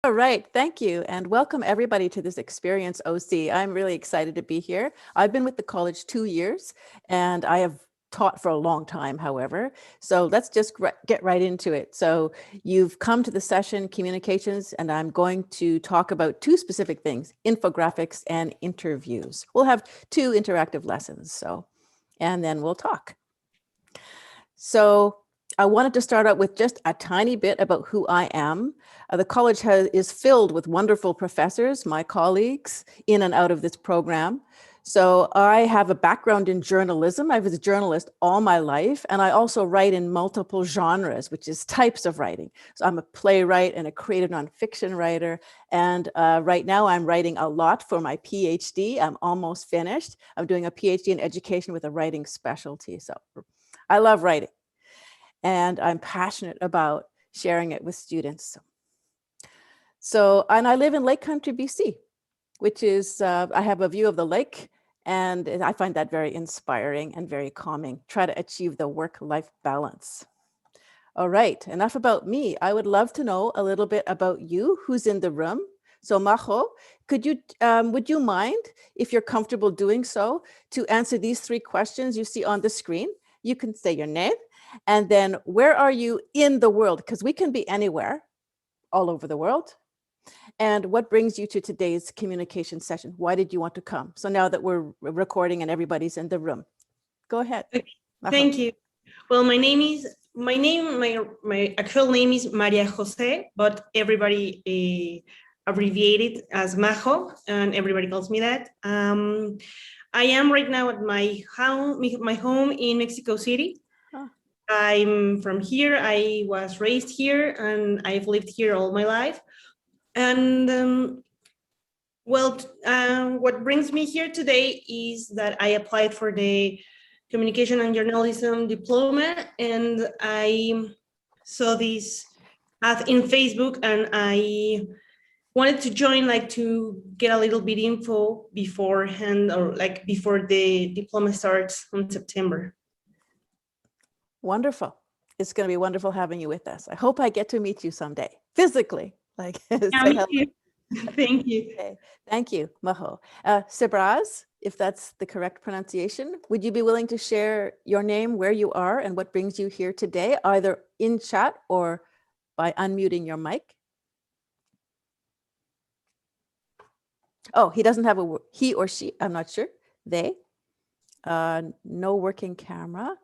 All right, thank you, and welcome everybody to this Experience OC. I'm really excited to be here. I've been with the college 2 years, and I have taught for a long time, however. So let's just get right into it. So you've come to the session, communications, and I'm going to talk about two specific things, infographics and interviews. We'll have 2 interactive lessons, and then we'll talk. So I wanted to start out with just a tiny bit about who I am. The college is filled with wonderful professors, my colleagues, in and out of this program. So I have a background in journalism. I was a journalist all my life, and I also write in multiple genres, which is types of writing. So I'm a playwright and a creative nonfiction writer. And right now I'm writing a lot for my PhD. I'm almost finished. I'm doing a PhD in education with a writing specialty. So I love writing, and I'm passionate about sharing it with students. And I live in Lake Country, BC, which is, I have a view of the lake, and I find that very inspiring and very calming. Try to achieve the work-life balance. All right, enough about me. I would love to know a little bit about you, who's in the room. So Majo, would you mind, if you're comfortable doing so, to answer these 3 questions you see on the screen? You can say your name, and then where are you in the world? Because we can be anywhere, all over the world. And what brings you to today's communication session? Why did you want to come? So now that we're recording and everybody's in the room, go ahead. Okay. Thank you. Well, my actual name is Maria Jose, but everybody abbreviated as Majo, and everybody calls me that. I am right now at my home in Mexico City. Oh. I'm from here. I was raised here, and I've lived here all my life. And what brings me here today is that I applied for the Communication and Journalism diploma, and I saw this ad in Facebook, and I wanted to join, like, to get a little bit info beforehand, or like before the diploma starts in September. Wonderful. It's going to be wonderful having you with us. I hope I get to meet you someday, physically. Like, say hello. Thank you. Okay. Thank you, Majo. Sebraz, if that's the correct pronunciation, would you be willing to share your name, where you are, and what brings you here today, either in chat or by unmuting your mic? Oh, he doesn't have he or she, I'm not sure. They. No working camera.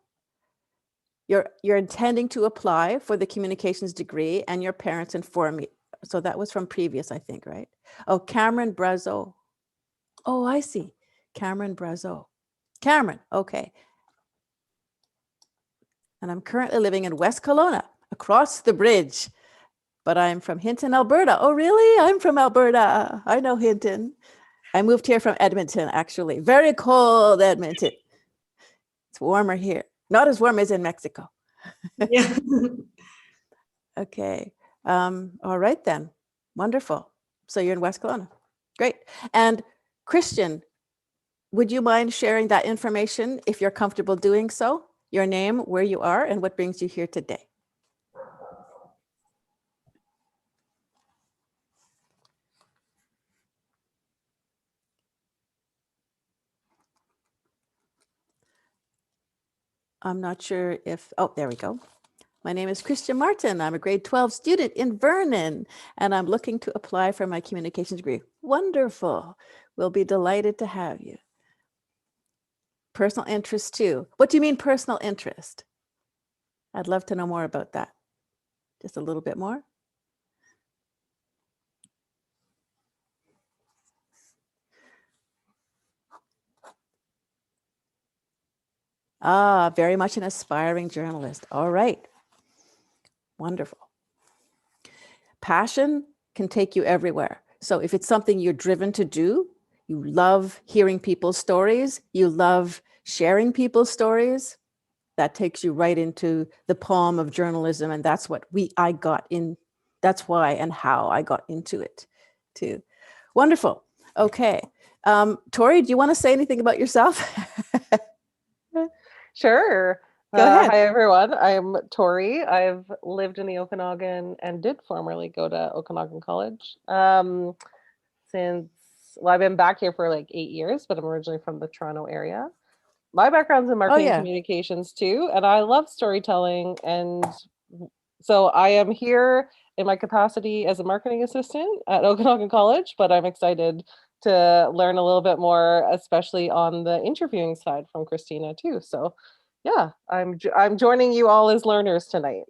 You're intending to apply for the communications degree, and your parents inform you. So that was from previous, I think, right? Oh, Cameron Brazo. Oh, I see. Cameron Brazo. Cameron, okay. And I'm currently living in West Kelowna, across the bridge, but I'm from Hinton, Alberta. Oh, really? I'm from Alberta. I know Hinton. I moved here from Edmonton, actually. Very cold Edmonton. It's warmer here. Not as warm as in Mexico. Yeah. Okay. All right then. Wonderful. So you're in West Kelowna. Great. And Christian, would you mind sharing that information if you're comfortable doing so? Your name, where you are, and what brings you here today? I'm not sure if, oh, there we go. My name is Christian Martin. I'm a grade 12 student in Vernon, and I'm looking to apply for my communications degree. Wonderful. We'll be delighted to have you. Personal interest too. What do you mean personal interest? I'd love to know more about that. Just a little bit more. Ah, very much an aspiring journalist. All right. Wonderful. Passion can take you everywhere. So if it's something you're driven to do, you love hearing people's stories, you love sharing people's stories, that takes you right into the palm of journalism. And that's what I got in. That's why and how I got into it too. Wonderful. Okay. Tori, do you want to say anything about yourself? Sure. Go ahead. Hi, everyone. I'm Tori. I've lived in the Okanagan and did formerly go to Okanagan College since, well, I've been back here for like 8 years, but I'm originally from the Toronto area. My background's in Oh, marketing yeah. communications too, and I love storytelling. And so I am here in my capacity as a marketing assistant at Okanagan College, but I'm excited to learn a little bit more, especially on the interviewing side from Christina too. So yeah, I'm joining you all as learners tonight.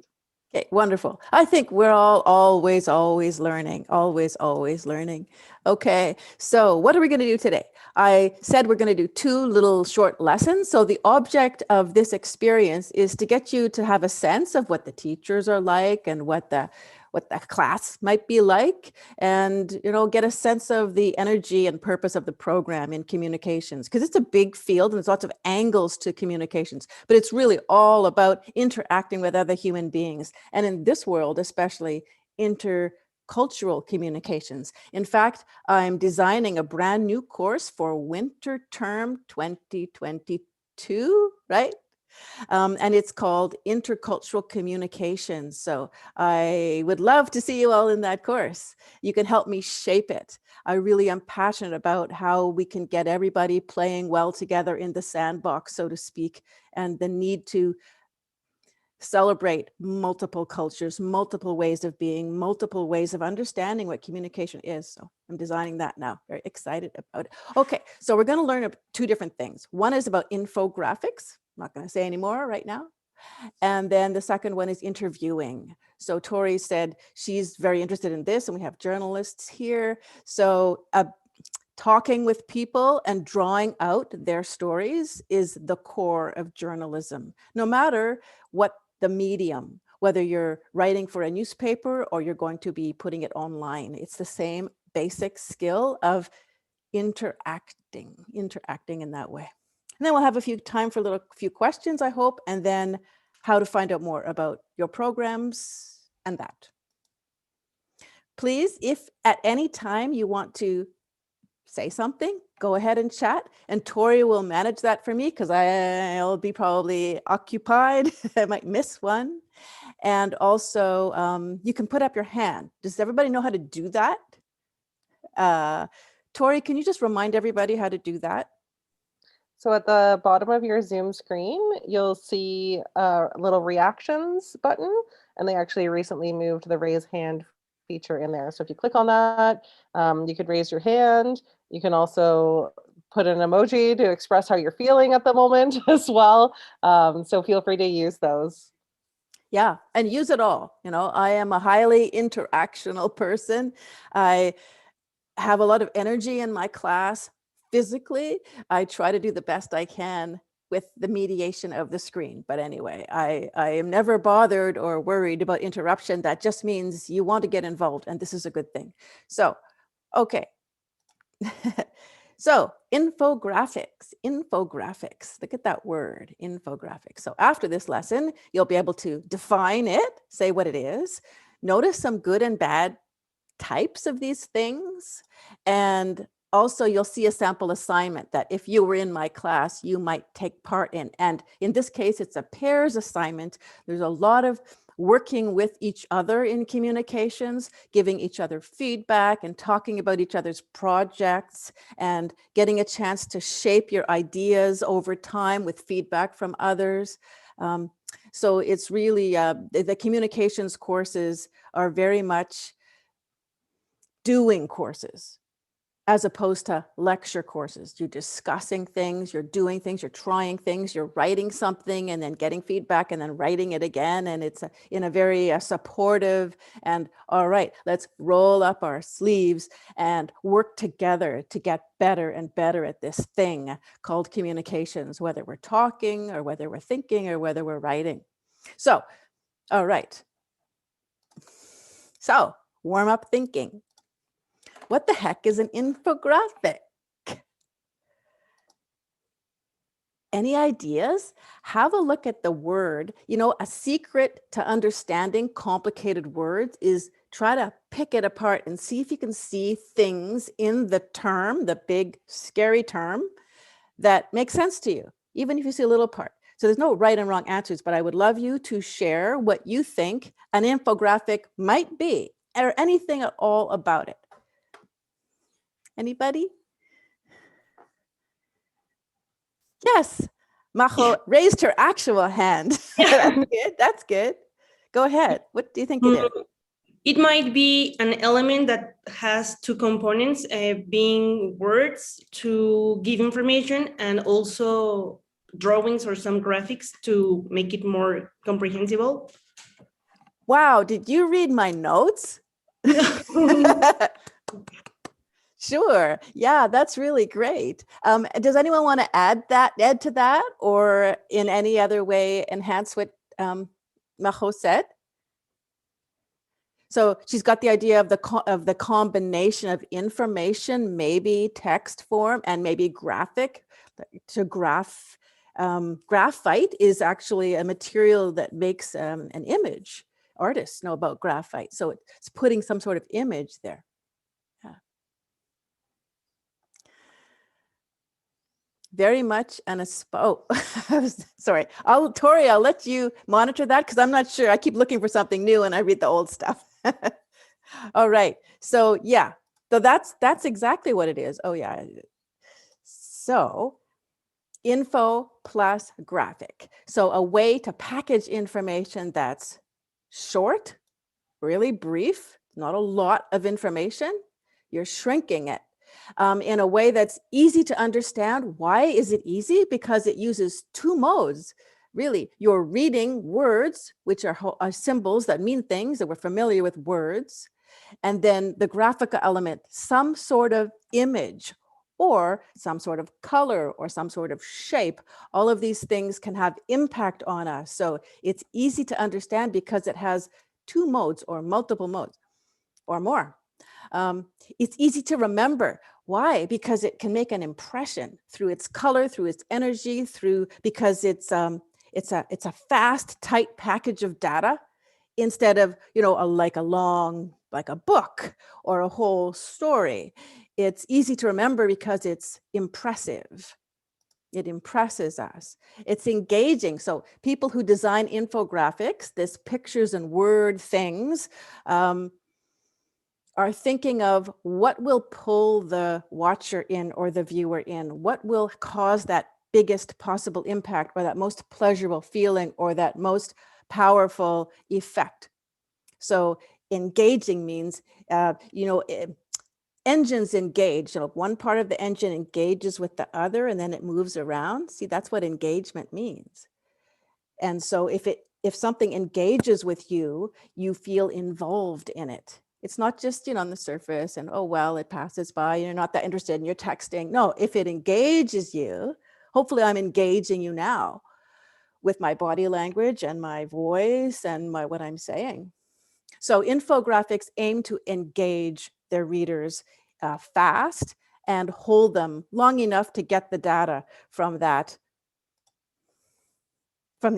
Okay, wonderful. I think we're all always learning, always learning. Okay, so what are we going to do today? I said we're going to do 2 little short lessons. So the object of this experience is to get you to have a sense of what the teachers are like and what the class might be like, and get a sense of the energy and purpose of the program in communications, because it's a big field and there's lots of angles to communications, but it's really all about interacting with other human beings, and in this world especially intercultural communications. In fact, I'm designing a brand new course for winter term 2022, right? And it's called Intercultural Communications. So I would love to see you all in that course. You can help me shape it. I really am passionate about how we can get everybody playing well together in the sandbox, so to speak, and the need to celebrate multiple cultures, multiple ways of being, multiple ways of understanding what communication is. So I'm designing that now. Very excited about it. Okay, so we're going to learn 2 different things. One is about infographics. I'm not going to say any more right now. And then the second one is interviewing. So Tori said she's very interested in this, and we have journalists here. So talking with people and drawing out their stories is the core of journalism, no matter what the medium, whether you're writing for a newspaper or you're going to be putting it online. It's the same basic skill of interacting in that way. And then we'll have time for a few questions, I hope, and then how to find out more about your programs and that. Please, if at any time you want to say something, go ahead and chat, and Tori will manage that for me because I'll be probably occupied. I might miss one. And also you can put up your hand. Does everybody know how to do that? Tori, can you just remind everybody how to do that? So at the bottom of your Zoom screen, you'll see a little reactions button, and they actually recently moved the raise hand feature in there. So if you click on that, you could raise your hand. You can also put an emoji to express how you're feeling at the moment as well. So feel free to use those. Yeah, and use it all. I am a highly interactional person. I have a lot of energy in my class. Physically, I try to do the best I can with the mediation of the screen. But anyway, I am never bothered or worried about interruption. That just means you want to get involved, and this is a good thing. So, okay. So infographics, look at that word, infographics. So after this lesson, you'll be able to define it, say what it is, notice some good and bad types of these things, and also you'll see a sample assignment that if you were in my class, you might take part in. And in this case, it's a pairs assignment. There's a lot of working with each other in communications, giving each other feedback and talking about each other's projects and getting a chance to shape your ideas over time with feedback from others. So it's really, the communications courses are very much doing courses as opposed to lecture courses. You're discussing things, you're doing things, you're trying things, you're writing something and then getting feedback and then writing it again. And it's in a very supportive and all right, let's roll up our sleeves and work together to get better and better at this thing called communications, whether we're talking or whether we're thinking or whether we're writing. So, all right. So, warm up thinking. What the heck is an infographic? Any ideas? Have a look at the word. A secret to understanding complicated words is try to pick it apart and see if you can see things in the term, the big scary term, that make sense to you, even if you see a little part. So there's no right and wrong answers, but I would love you to share what you think an infographic might be, or anything at all about it. Anybody? Yes, Majo raised her actual hand. That's good. That's good. Go ahead. What do you think it is? It might be an element that has two components, being words to give information and also drawings or some graphics to make it more comprehensible. Wow, did you read my notes? Sure. Yeah, that's really great. Does anyone want to add to that, or in any other way enhance what Majo said? So she's got the idea of the combination of information, maybe text form, and maybe graphic. To graphite is actually a material that makes an image. Artists know about graphite, so it's putting some sort of image there. Yeah. Very much sorry. Tori, I'll let you monitor that because I'm not sure. I keep looking for something new and I read the old stuff. All right. So yeah, so that's exactly what it is. Oh yeah. So info plus graphic. So a way to package information that's short, really brief, not a lot of information. You're shrinking it in a way that's easy to understand. Why is it easy? Because it uses two modes. Really, you're reading words, which are symbols that mean things, that we're familiar with words. And then the graphical element, some sort of image or some sort of color or some sort of shape. All of these things can have impact on us. So it's easy to understand because it has two modes or multiple modes or more. It's easy to remember. Why? Because it can make an impression through its color, through its energy, because it's a fast, tight package of data instead of, like a book or a whole story. It's easy to remember because it's impressive. It impresses us. It's engaging. So people who design infographics, this pictures and word things, are thinking of what will pull the watcher in or the viewer in, what will cause that biggest possible impact or that most pleasurable feeling or that most powerful effect. So engaging means, engines engage. One part of the engine engages with the other and then it moves around. See, that's what engagement means. And so if something engages with you, you feel involved in it. It's not just, on the surface and, oh, well, it passes by, you're not that interested and you're texting. No, if it engages you, hopefully I'm engaging you now with my body language and my voice and what I'm saying. So infographics aim to engage their readers fast and hold them long enough to get the data from the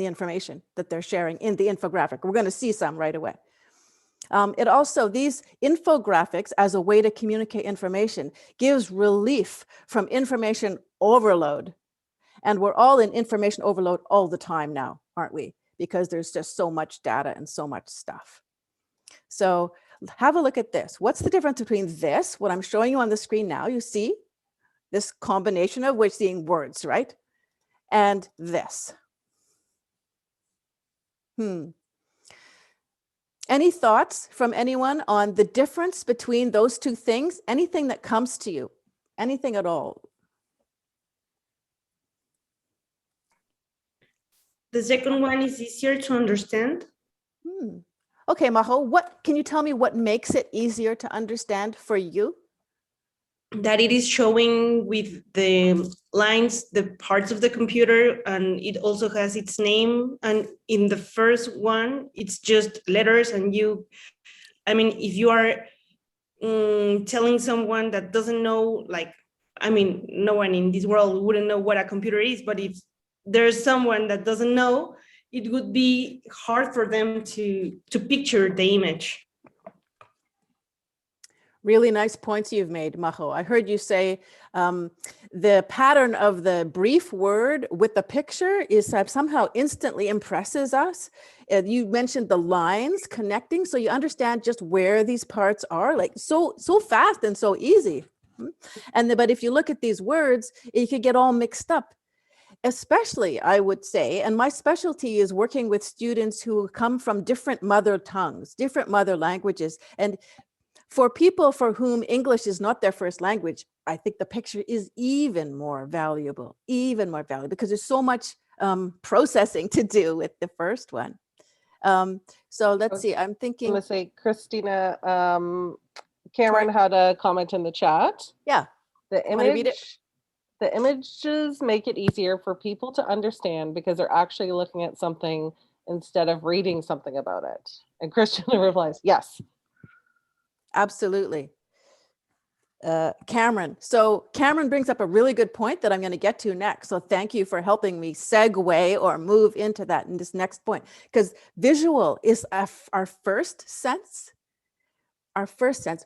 information that they're sharing in the infographic. We're going to see some right away. It also, these infographics as a way to communicate information gives relief from information overload. And we're all in information overload all the time now, aren't we? Because there's just so much data and so much stuff. So have a look at this. What's the difference between this, what I'm showing you on the screen now, you see this combination of we're seeing words, right? And this. Any thoughts from anyone on the difference between those two things? Anything that comes to you? Anything at all? The second one is easier to understand. Okay, Majo, can you tell me what makes it easier to understand for you? That it is showing with the lines, the parts of the computer, and it also has its name. And in the first one, it's just letters. And if you are telling someone that doesn't know, no one in this world wouldn't know what a computer is, but if there's someone that doesn't know, it would be hard for them to picture the image. Really nice points you've made, Majo. I heard you say the pattern of the brief word with the picture is somehow instantly impresses us. You mentioned the lines connecting, so you understand just where these parts are, like so fast and so easy. But if you look at these words, you could get all mixed up. Especially, I would say, and my specialty is working with students who come from different mother tongues, different mother languages. And for people for whom English is not their first language, I think the picture is even more valuable, because there's so much processing to do with the first one. So let's see, I'm I'm thinking. going to say, Christina, Cameron had a comment in the chat. Yeah. The Want to read it? The images make it easier for people to understand because they're actually looking at something instead of reading something about it. And Christina replies, yes. Absolutely. Cameron. So Cameron brings up a really good point that I'm going to get to next. So thank you for helping me segue or move into that in this next point, because visual is our first sense,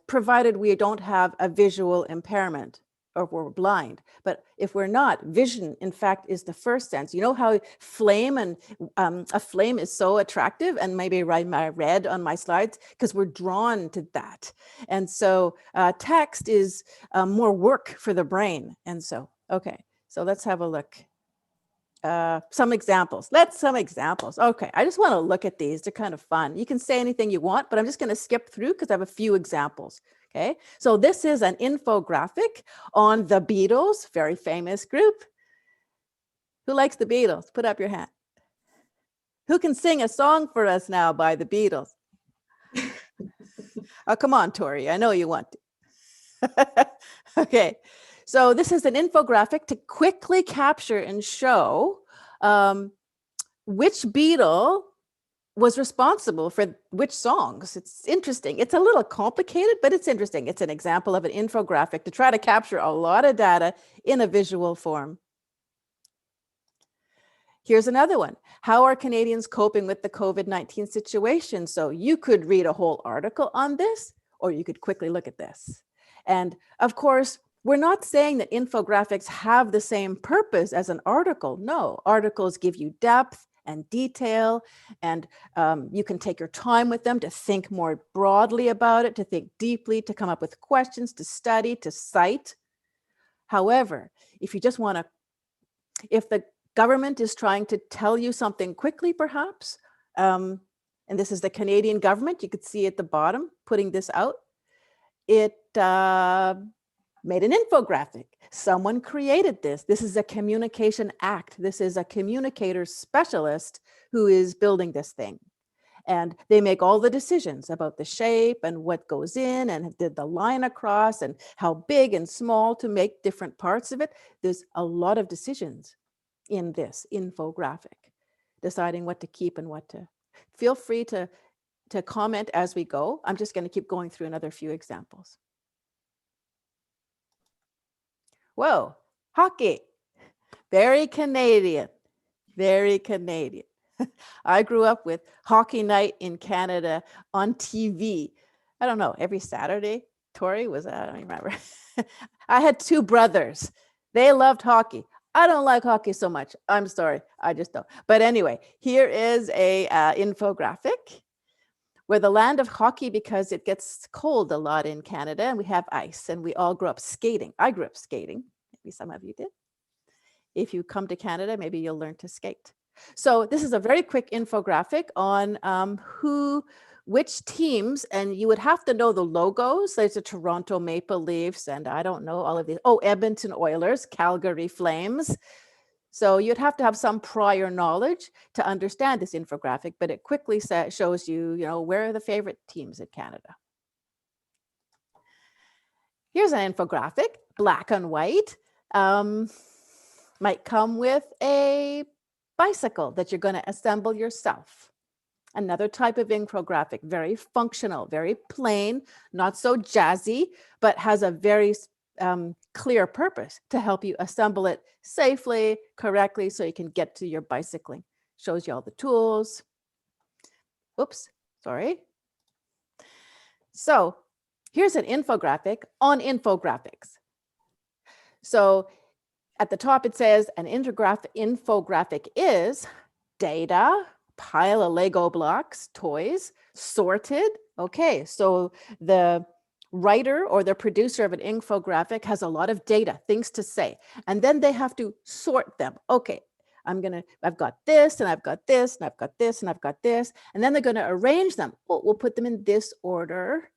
provided we don't have a visual impairment or we're blind. But if we're not, vision, in fact, is the first sense. You know how flame and a flame is so attractive, and maybe write my red on my slides, because we're drawn to that. And so text is more work for the brain. And so, okay, so let's have a look. Some examples. Okay, I just want to look at these. They're kind of fun. You can say anything you want, but I'm just going to skip through because I have a few examples. Okay, so this is an infographic on the Beatles, very famous group. Who likes the Beatles? Put up your hand. Who can sing a song for us now by the Beatles? Oh, come on, Tori. I know you want to. Okay, so this is an infographic to quickly capture and show which Beatle was responsible for which songs. It's interesting. It's a little complicated, but it's interesting. It's an example of an infographic to try to capture a lot of data in a visual form. Here's another one. How are Canadians coping with the COVID-19 situation? So you could read a whole article on this, or you could quickly look at this. And of course, we're not saying that infographics have the same purpose as an article. No, articles give you depth and detail, and you can take your time with them to think more broadly about it, to think deeply, to come up with questions, to study, to cite. However, if you just want to, if the government is trying to tell you something quickly, perhaps, and this is the Canadian government, you could see at the bottom, putting this out, it made an infographic. Someone created this. This is a communication act. This is a communicator specialist who is building this thing. And they make all the decisions about the shape and what goes in and did the line across and how big and small to make different parts of it. There's a lot of decisions in this infographic, deciding what to keep and what to. Feel free to comment as we go. I'm just going to keep going through another few examples. Whoa, hockey, very Canadian, very Canadian. I grew up with Hockey Night in Canada on TV. I don't know, every Saturday. Tori was, I don't remember. I had two brothers. They loved hockey. I don't like hockey so much. I'm sorry, I just don't. But anyway, here is a infographic. We're the land of hockey because it gets cold a lot in Canada and we have ice and we all grew up skating. I grew up skating. Maybe some of you did. If you come to Canada, maybe you'll learn to skate. So this is a very quick infographic on which teams, and you would have to know the logos. There's the Toronto Maple Leafs and I don't know all of these. Oh, Edmonton Oilers, Calgary Flames. So you'd have to have some prior knowledge to understand this infographic, but it quickly shows you, where are the favorite teams in Canada. Here's an infographic, black and white. Might come with a bicycle that you're going to assemble yourself. Another type of infographic, very functional, very plain, not so jazzy, but has a very clear purpose to help you assemble it safely, correctly, so you can get to your bicycling. Shows you all the tools. Oops, sorry. So Here's an infographic on infographics. So at the top, it says an infographic is data, pile of Lego blocks, toys, sorted. Okay, so the writer or the producer of an infographic has a lot of data, things to say, and then they have to sort them. Okay, I've got this, and I've got this, and I've got this, and I've got this, and then they're going to arrange them. We'll put them in this order,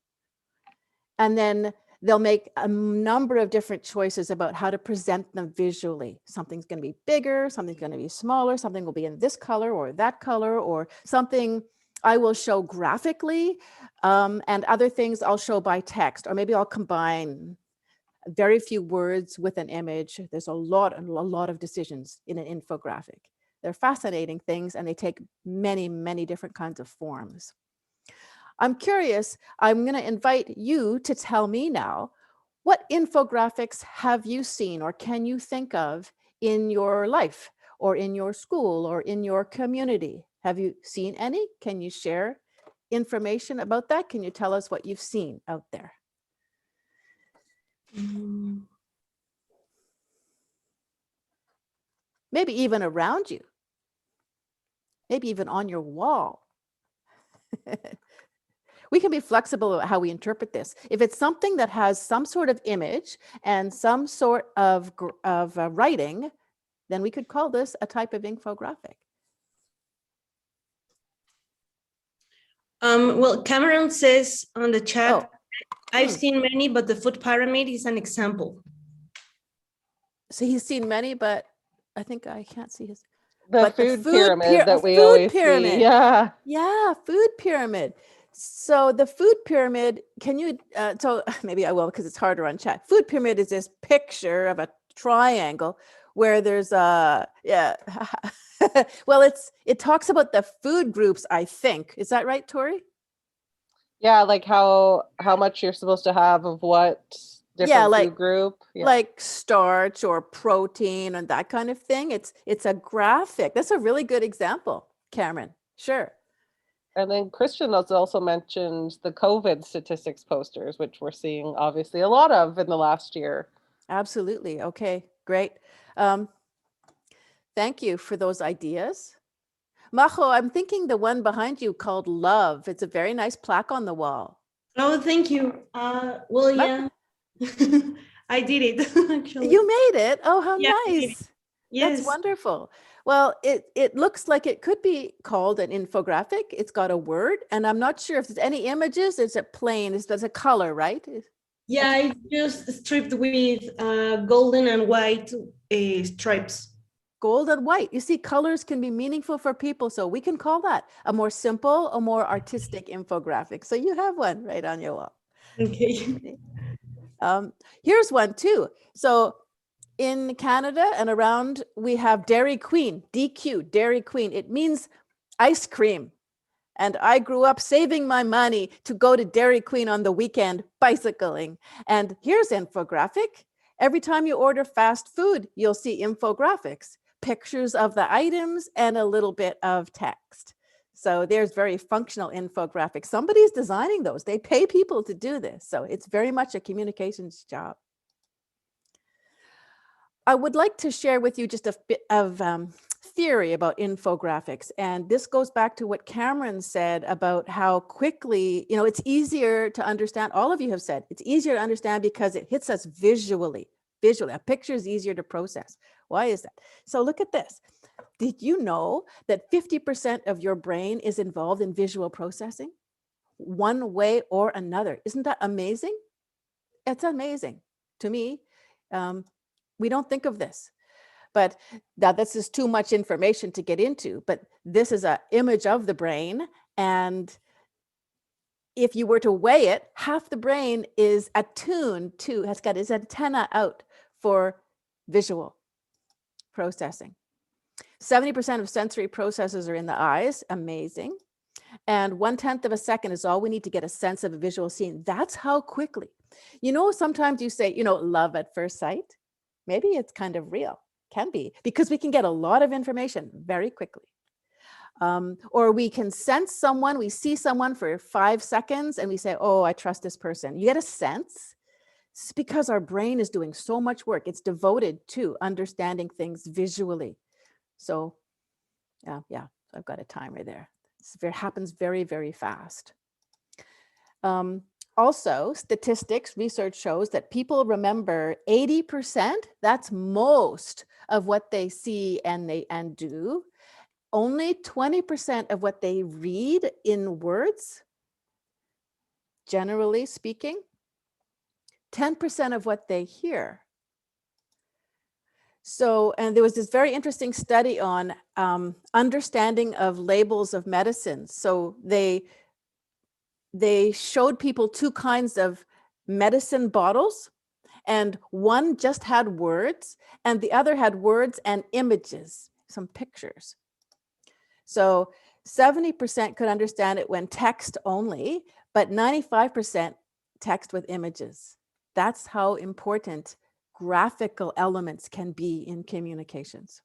and then they'll make a number of different choices about how to present them visually. Something's going to be bigger, something's going to be smaller, something will be in this color or that color, or something I will show graphically, and other things I'll show by text, or maybe I'll combine very few words with an image. There's a lot of decisions in an infographic. They're fascinating things, and they take many, many different kinds of forms. I'm curious, I'm going to invite you to tell me now, what infographics have you seen or can you think of in your life or in your school or in your community? Have you seen any? Can you share information about that? Can you tell us what you've seen out there? Maybe even around you. Maybe even on your wall. We can be flexible about how we interpret this. If it's something that has some sort of image and some sort of writing, then we could call this a type of infographic. Well, Cameron says on the chat, Oh. I've seen many, but the food pyramid is an example. So he's seen many, but I think I can't see his. The food pyramid that we always see. Yeah. Yeah, food pyramid. So the food pyramid, can you, so maybe I will because it's harder on chat. Food pyramid is this picture of a triangle where there's a, yeah. Well, it talks about the food groups, I think. Is that right, Tori? Yeah, like how much you're supposed to have of what different food group. Yeah. Like starch or protein and that kind of thing. It's a graphic. That's a really good example, Cameron. Sure. And then Christian has also mentioned the COVID statistics posters, which we're seeing obviously a lot of in the last year. Absolutely. Okay, great. Thank you for those ideas. Majo, I'm thinking the one behind you called Love. It's a very nice plaque on the wall. Oh, thank you. Well, yeah, I did it actually. You made it. Oh, how Yeah, nice. Yes. That's wonderful. Well, it looks like it could be called an infographic. It's got a word, and I'm not sure if there's any images. It's a plain, there's a color, right? Yeah, it's just striped with golden and white stripes. Gold and white. You see, colors can be meaningful for people. So we can call that a more simple, a more artistic infographic. So you have one right on your wall. Okay. Here's one too. So in Canada and around, we have Dairy Queen, DQ, Dairy Queen. It means ice cream. And I grew up saving my money to go to Dairy Queen on the weekend, bicycling. And here's infographic. Every time you order fast food, you'll see infographics, pictures of the items and a little bit of text. So there's very functional infographics. Somebody's designing those. They pay people to do this. So it's very much a communications job. I would like to share with you just a bit of theory about infographics. And this goes back to what Cameron said about how quickly, it's easier to understand. All of you have said it's easier to understand because it hits us visually. A picture is easier to process. Why is that? So look at this. Did you know that 50% of your brain is involved in visual processing? One way or another. Isn't that amazing? It's amazing to me. We don't think of this, but this is too much information to get into, but this is an image of the brain. And if you were to weigh it, half the brain is attuned to, has got its antenna out for visual processing. 70% of sensory processes are in the eyes. Amazing. And 1/10 of a second is all we need to get a sense of a visual scene. That's how quickly. Sometimes you say, love at first sight. Maybe it's kind of real, can be, because we can get a lot of information very quickly. Or we can sense someone, we see someone for 5 seconds and we say, oh, I trust this person. You get a sense. It's because our brain is doing so much work. It's devoted to understanding things visually. So yeah, I've got a timer there. It happens very, very fast. Also, statistics, research shows that people remember 80%, that's most of what they see and do. Only 20% of what they read in words, generally speaking, 10% of what they hear. So, and there was this very interesting study on understanding of labels of medicines. So they showed people 2 kinds of medicine bottles, and one just had words and the other had words and images, some pictures. So 70% could understand it when text only, but 95% text with images. That's how important graphical elements can be in communications.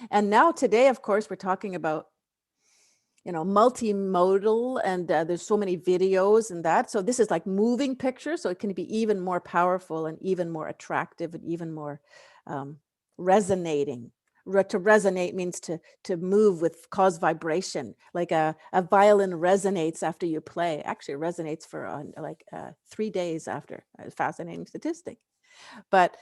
And now today, of course, we're talking about, you know, multimodal, and there's so many videos and that. So this is like moving pictures, so it can be even more powerful and even more attractive and even more resonating. To resonate means to move with, cause vibration, like a violin resonates after you play. Actually, it resonates for 3 days after. A fascinating statistic. But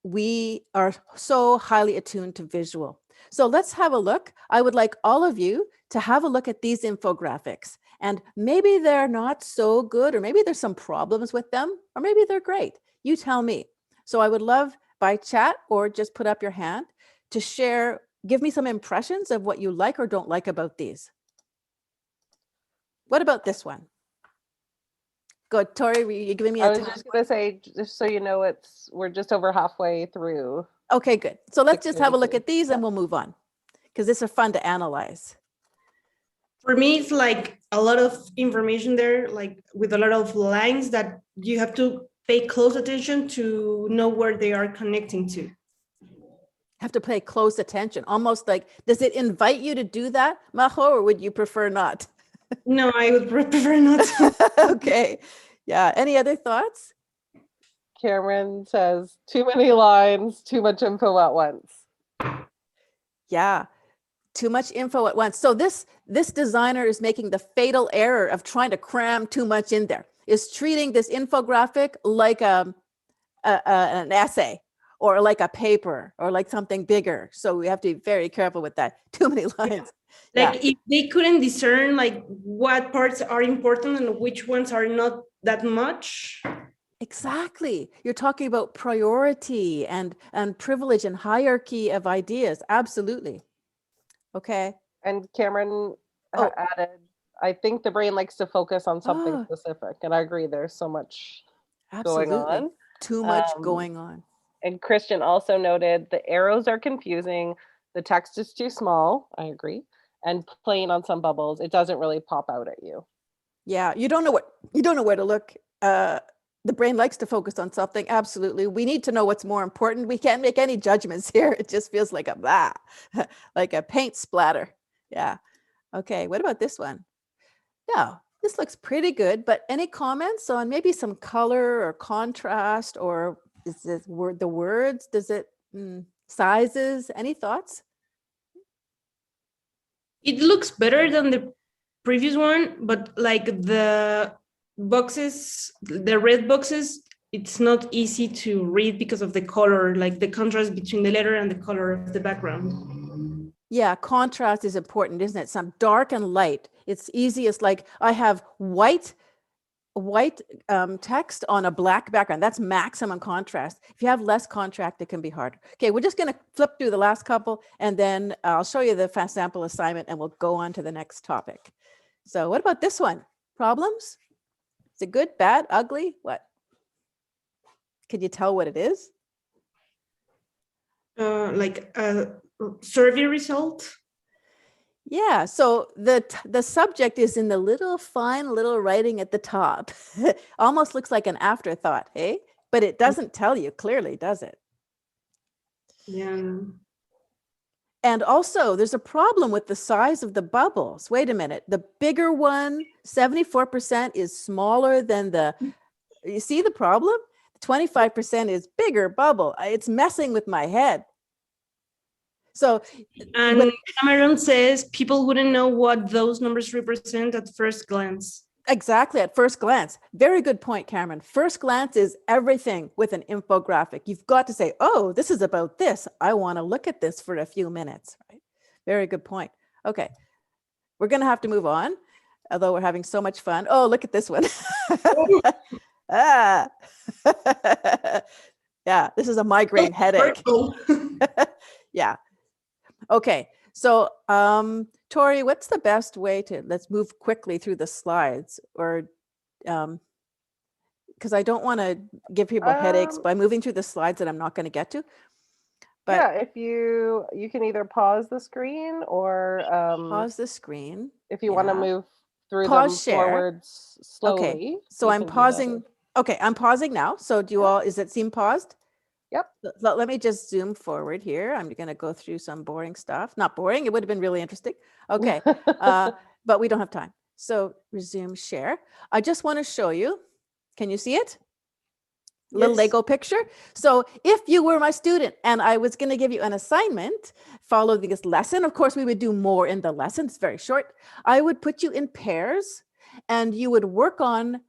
we are so highly attuned to visual. So let's have a look. I would like all of you to have a look at these infographics, and maybe they're not so good, or maybe there's some problems with them, or maybe they're great. You tell me. So I would love, by chat or just put up your hand, to share, give me some impressions of what you like or don't like about these. What about this one? Good, Tori, were you giving me a I was just gonna say, just so you know, we're just over halfway through. Okay, good. So let's just have a look 6:32. at these and we'll move on, because these are fun to analyze. For me, it's like a lot of information there, like with a lot of lines that you have to pay close attention to know where they are connecting to. Have to pay close attention, almost like, does it invite you to do that, Majo, or would you prefer not? No, I would prefer not. Okay, yeah. Any other thoughts? Cameron says, too many lines, too much info at once. Yeah, too much info at once. So this designer is making the fatal error of trying to cram too much in there. Is treating this infographic like an essay, or like a paper, or like something bigger. So we have to be very careful with that. Too many lines. Like if they couldn't discern like what parts are important and which ones are not that much. Exactly. You're talking about priority and privilege and hierarchy of ideas. Absolutely. Okay. And Cameron Oh. added, I think the brain likes to focus on something Oh. specific. And I agree, there's so much Absolutely. going on. Too much going on. And Christian also noted the arrows are confusing. The text is too small. I agree. And playing on some bubbles, it doesn't really pop out at you. Yeah, you don't know where to look. The brain likes to focus on something. Absolutely. We need to know what's more important. We can't make any judgments here. It just feels like a blah, like a paint splatter. Yeah. Okay. What about this one? No, this looks pretty good, but any comments on maybe some color or contrast, or is this the words? Does it sizes? Any thoughts? It looks better than the previous one, but like the boxes, the red boxes, it's not easy to read because of the color, like the contrast between the letter and the color of the background. Yeah, contrast is important, isn't it? Some dark and light. It's easiest, like I have white text on a black background. That's maximum contrast. If you have less contrast, it can be harder. Okay, we're just going to flip through the last couple, and then I'll show you the fast sample assignment, and we'll go on to the next topic. So what about this one? Problems? Is it good, bad, ugly? What? Can you tell what it is? Like a survey result? Yeah, so the subject is in the little fine little writing at the top. Almost looks like an afterthought, hey? But it doesn't tell you clearly, does it? Yeah. And also there's a problem with the size of the bubbles. Wait a minute. The bigger one, 74% is smaller than you see the problem? 25% is bigger bubble. It's messing with my head. So, And Cameron says people wouldn't know what those numbers represent at first glance. exactly, at first glance. Very good point, Cameron. First glance is everything with an infographic. You've got to say, oh, this is about this. I want to look at this for a few minutes, right? Very good point. Okay, we're going to have to move on, although we're having so much fun. Oh, look at this one. Ah. Yeah, this is a migraine headache. Yeah. Okay, so Tori, what's the best way to, let's move quickly through the slides, or because I don't want to give people headaches by moving through the slides that I'm not going to get to. But yeah, if you can either pause the screen or pause the screen. if you want to move through Pause them share. forwards slowly. Okay, so I'm pausing. Okay, I'm pausing now. So do you all, is it seem paused? Yep. Let me just zoom forward here. I'm going to go through some boring stuff. Not boring. It would have been really interesting. Okay. But we don't have time. So resume share. I just want to show you. Can you see it? Little Lego picture. So if you were my student and I was going to give you an assignment, follow this lesson. Of course, we would do more in the lesson. It's very short. I would put you in pairs and you would work on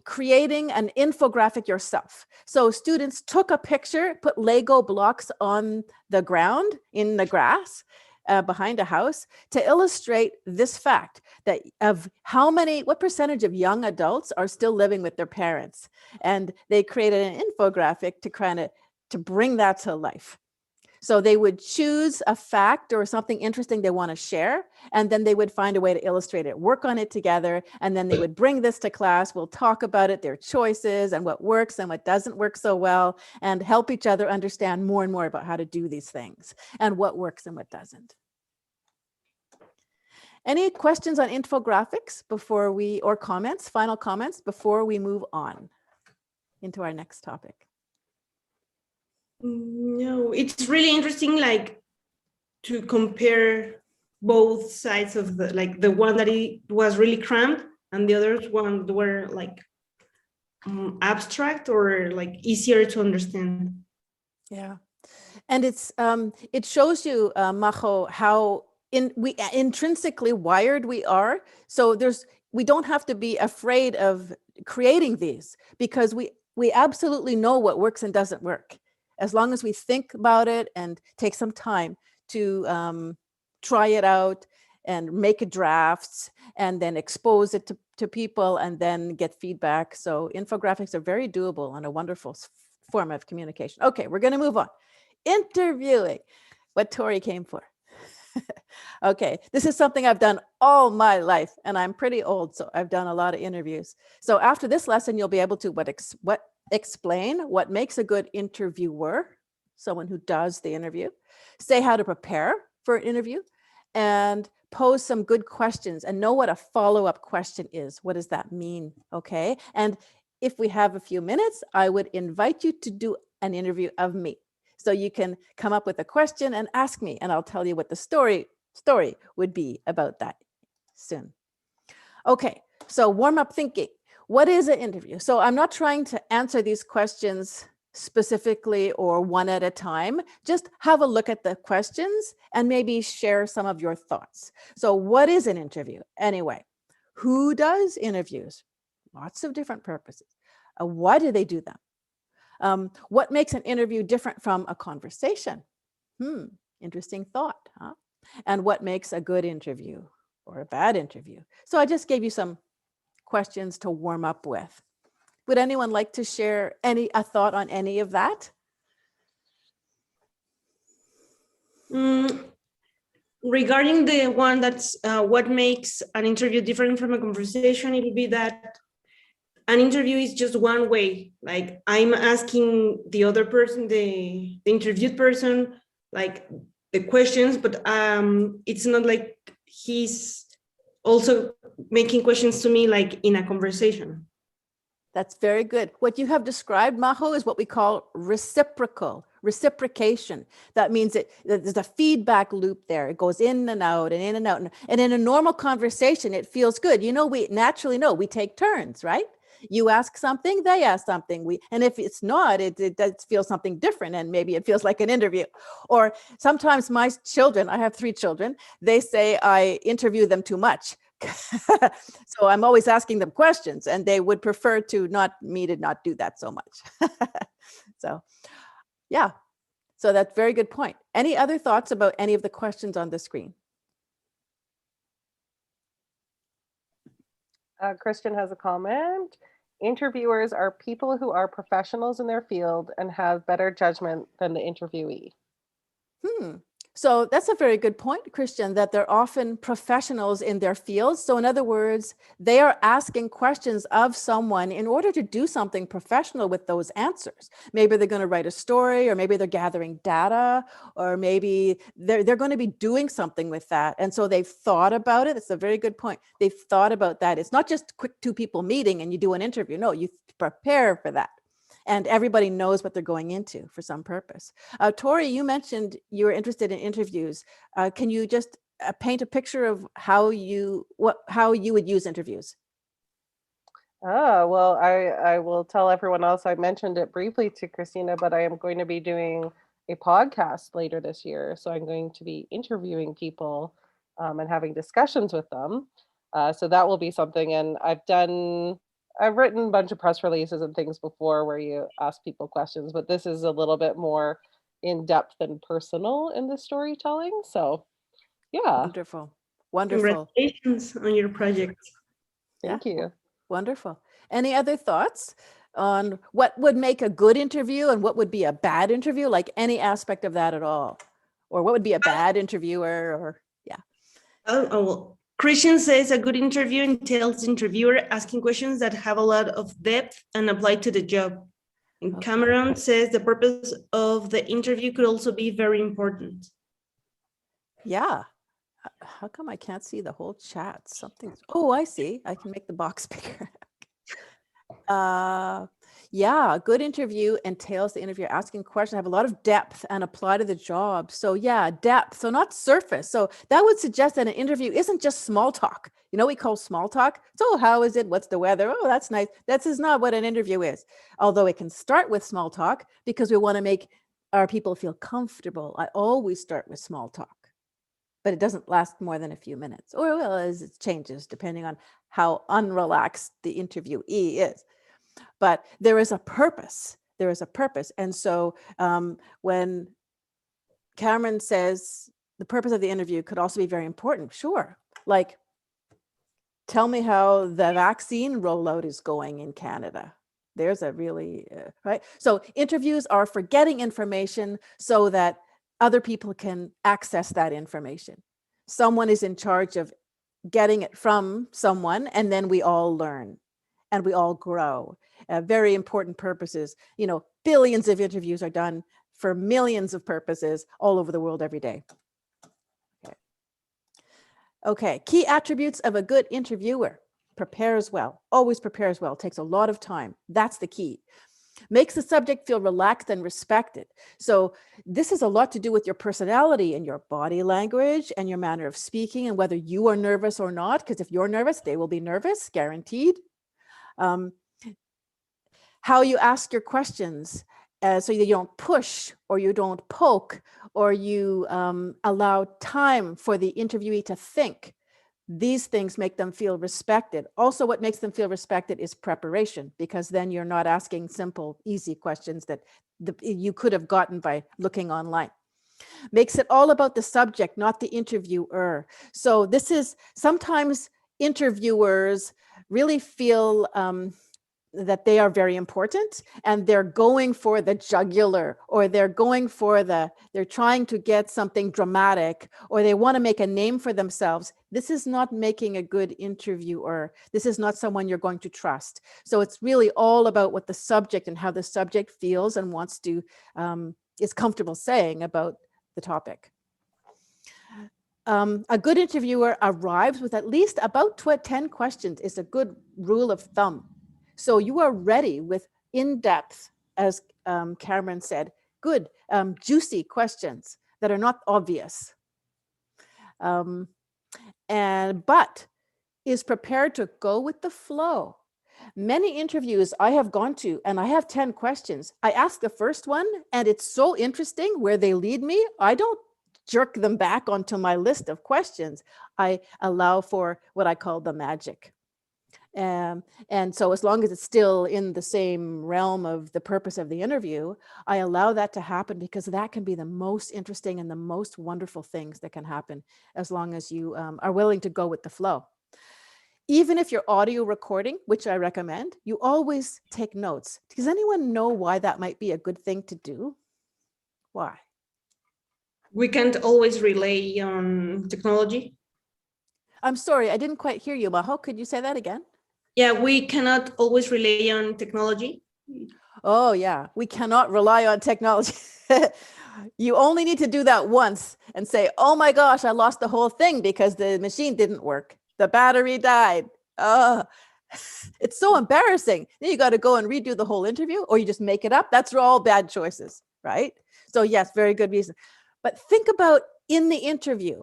creating an infographic yourself. So students took a picture, put Lego blocks on the ground in the grass behind a house to illustrate this fact that of what percentage of young adults are still living with their parents. And they created an infographic to bring that to life. So they would choose a fact or something interesting they want to share, and then they would find a way to illustrate it, work on it together, and then they would bring this to class. We'll talk about it, their choices and what works and what doesn't work so well, and help each other understand more and more about how to do these things and what works and what doesn't. Any questions on infographics or comments, final comments before we move on into our next topic? No, it's really interesting, like, to compare both sides of the one that it was really cramped and the other one were like abstract or like easier to understand. Yeah, and it shows you, Majo, how intrinsically wired we are. So we don't have to be afraid of creating these, because we absolutely know what works and doesn't work. As long as we think about it and take some time to try it out and make drafts and then expose it to people and then get feedback. So infographics are very doable and a wonderful form of communication. Okay, we're going to move on. Interviewing, what Tori came for. Okay, this is something I've done all my life, and I'm pretty old, so I've done a lot of interviews. So after this lesson, you'll be able to explain what makes a good interviewer, someone who does the interview, say how to prepare for an interview, and pose some good questions and know what a follow-up question is. What does that mean? Okay. And if we have a few minutes, I would invite you to do an interview of me. So you can come up with a question and ask me, and I'll tell you what the story would be about that soon. Okay, so warm up thinking. What is an interview? So I'm not trying to answer these questions specifically or one at a time. Just have a look at the questions and maybe share some of your thoughts. So what is an interview? Anyway, who does interviews? Lots of different purposes. Why do they do them? What makes an interview different from a conversation? Interesting thought, huh? And what makes a good interview or a bad interview? So I just gave you some questions to warm up with. Would anyone like to share a thought on any of that? Regarding the one that's what makes an interview different from a conversation, it would be that an interview is just one way. Like, I'm asking the other person, the interviewed person, like the questions, but it's not like he's also making questions to me like in a conversation. That's very good. What you have described, Majo, is what we call reciprocal. reciprocation. That means that there's a feedback loop there. It goes in and out and in and out. And in a normal conversation, it feels good. You know, we naturally know we take turns, right? You ask something, they ask something. And if it's not, it does feel something different, and maybe it feels like an interview. Or sometimes my children, I have 3 children, they say I interview them too much. So I'm always asking them questions, and they would prefer me to not do that so much. So yeah, so that's a very good point. Any other thoughts about any of the questions on the screen? Christian has a comment. Interviewers are people who are professionals in their field and have better judgment than the interviewee. So that's a very good point, Christian, that they're often professionals in their fields. So in other words, they are asking questions of someone in order to do something professional with those answers. Maybe they're going to write a story, or maybe they're gathering data, or maybe they're going to be doing something with that. And so they've thought about it. It's a very good point. They've thought about that. It's not just quick 2 people meeting and you do an interview. No, you prepare for that. And everybody knows what they're going into for some purpose. Tori, you mentioned you were interested in interviews. Can you just paint a picture of how you would use interviews? Oh, well, I will tell everyone else. I mentioned it briefly to Christina, but I am going to be doing a podcast later this year. So I'm going to be interviewing people and having discussions with them. So that will be something. And I've written a bunch of press releases and things before where you ask people questions, but this is a little bit more in-depth and personal in the storytelling. So yeah. Wonderful. Wonderful. Congratulations on your project. Thank you. Wonderful. Any other thoughts on what would make a good interview and what would be a bad interview, like any aspect of that at all? Or what would be a bad interviewer, or yeah. Well, Christian says a good interview entails the interviewer asking questions that have a lot of depth and apply to the job. And Okay. Cameron says the purpose of the interview could also be very important. Yeah. How come I can't see the whole chat? Oh, I see. I can make the box bigger. Yeah, a good interview entails the interviewer asking questions, have a lot of depth and apply to the job. So yeah, depth, so not surface. So that would suggest that an interview isn't just small talk. You know, we call small talk. So how is it? What's the weather? Oh, that's nice. That is not what an interview is. Although it can start with small talk because we want to make our people feel comfortable. I always start with small talk, but it doesn't last more than a few minutes, or well, as it changes depending on how unrelaxed the interviewee is. But there is a purpose. There is a purpose. And so when Cameron says the purpose of the interview could also be very important, sure. Like, tell me how the vaccine rollout is going in Canada. There's a really, right? So interviews are for getting information so that other people can access that information. Someone is in charge of getting it from someone, and then we all learn and we all grow. Very important purposes. You know, billions of interviews are done for millions of purposes all over the world every day. Okay, key attributes of a good interviewer. Prepares well, always prepares well, takes a lot of time. That's the key. Makes the subject feel relaxed and respected. So this is a lot to do with your personality and your body language and your manner of speaking and whether you are nervous or not, because if you're nervous, they will be nervous, guaranteed. How you ask your questions, so you don't push or you don't poke or you allow time for the interviewee to think. These things make them feel respected. Also, what makes them feel respected is preparation, because then you're not asking simple, easy questions that you could have gotten by looking online. Makes it all about the subject, not the interviewer. So this is sometimes interviewers really feel that they are very important and they're going for the jugular, or they're trying to get something dramatic, or they want to make a name for themselves. This is not making a good interviewer. This is not someone you're going to trust. So it's really all about what the subject and how the subject feels and wants to, is comfortable saying about the topic. A good interviewer arrives with at least about 10 questions is a good rule of thumb. So you are ready with in-depth, as Cameron said, good, juicy questions that are not obvious. But is prepared to go with the flow. Many interviews I have gone to, and I have 10 questions. I ask the first one, and it's so interesting where they lead me. I don't jerk them back onto my list of questions. I allow for what I call the magic. And so as long as it's still in the same realm of the purpose of the interview, I allow that to happen, because that can be the most interesting and the most wonderful things that can happen, as long as you are willing to go with the flow. Even if you're audio recording, which I recommend, you always take notes. Does anyone know why that might be a good thing to do? Why? We can't always rely on technology. I'm sorry, I didn't quite hear you, Maho. Could you say that again? Yeah, we cannot always rely on technology. Oh yeah, we cannot rely on technology. You only need to do that once and say, oh my gosh, I lost the whole thing because the machine didn't work. The battery died. Oh, it's so embarrassing. Then you got to go and redo the whole interview, or you just make it up. That's all bad choices, right? So yes, very good reason. But think about in the interview.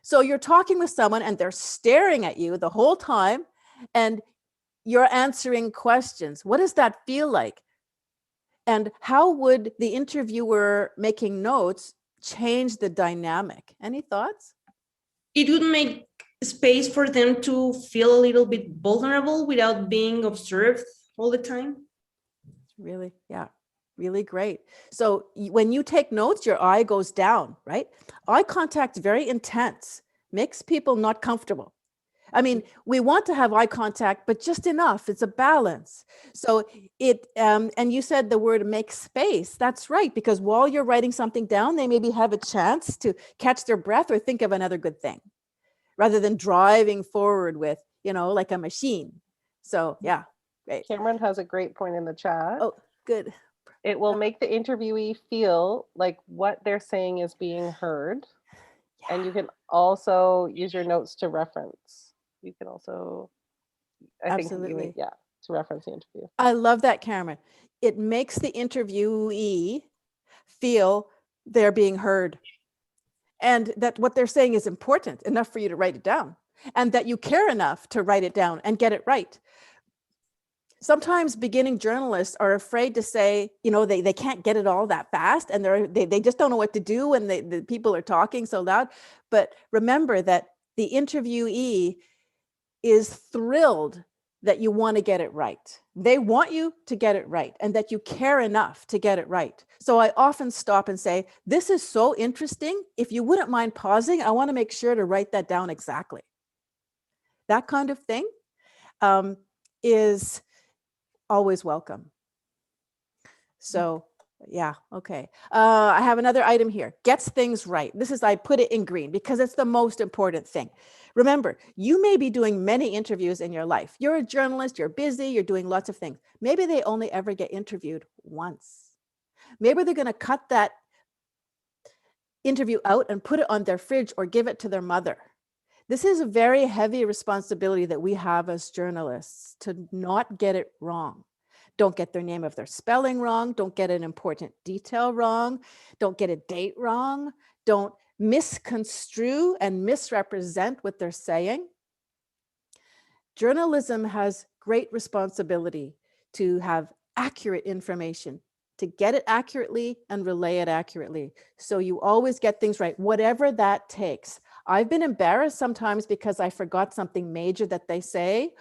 So you're talking with someone and they're staring at you the whole time, and you're answering questions. What does that feel like? And how would the interviewer making notes change the dynamic? Any thoughts? It would make space for them to feel a little bit vulnerable without being observed all the time. Really, yeah, really great. So when you take notes, your eye goes down, right? Eye contact, very intense, makes people not comfortable. I mean, we want to have eye contact, but just enough. It's a balance. So and you said the word make space. That's right, because while you're writing something down, they maybe have a chance to catch their breath or think of another good thing, rather than driving forward with, like a machine. So yeah, great. Cameron has a great point in the chat. Oh, good. It will make the interviewee feel like what they're saying is being heard. Yeah. And you can also use your notes to reference. You can also, Absolutely. to reference the interview. I love that, Cameron. It makes the interviewee feel they're being heard, and that what they're saying is important enough for you to write it down, and that you care enough to write it down and get it right. Sometimes beginning journalists are afraid to say, they can't get it all that fast, and they just don't know what to do when the people are talking so loud. But remember that the interviewee is thrilled that you want to get it right. They want you to get it right, and that you care enough to get it right. So I often stop and say, this is so interesting. If you wouldn't mind pausing, I want to make sure to write that down exactly. That kind of thing is always welcome. So yeah, okay. I have another item here. Gets things right. I put it in green because it's the most important thing. Remember, you may be doing many interviews in your life. You're a journalist, you're busy, you're doing lots of things. Maybe they only ever get interviewed once. Maybe they're going to cut that interview out and put it on their fridge or give it to their mother. This is a very heavy responsibility that we have as journalists, to not get it wrong. Don't get their name of their spelling wrong. Don't get an important detail wrong. Don't get a date wrong. Don't misconstrue and misrepresent what they're saying. Journalism has great responsibility to have accurate information, to get it accurately and relay it accurately. So you always get things right, whatever that takes. I've been embarrassed sometimes because I forgot something major that they say.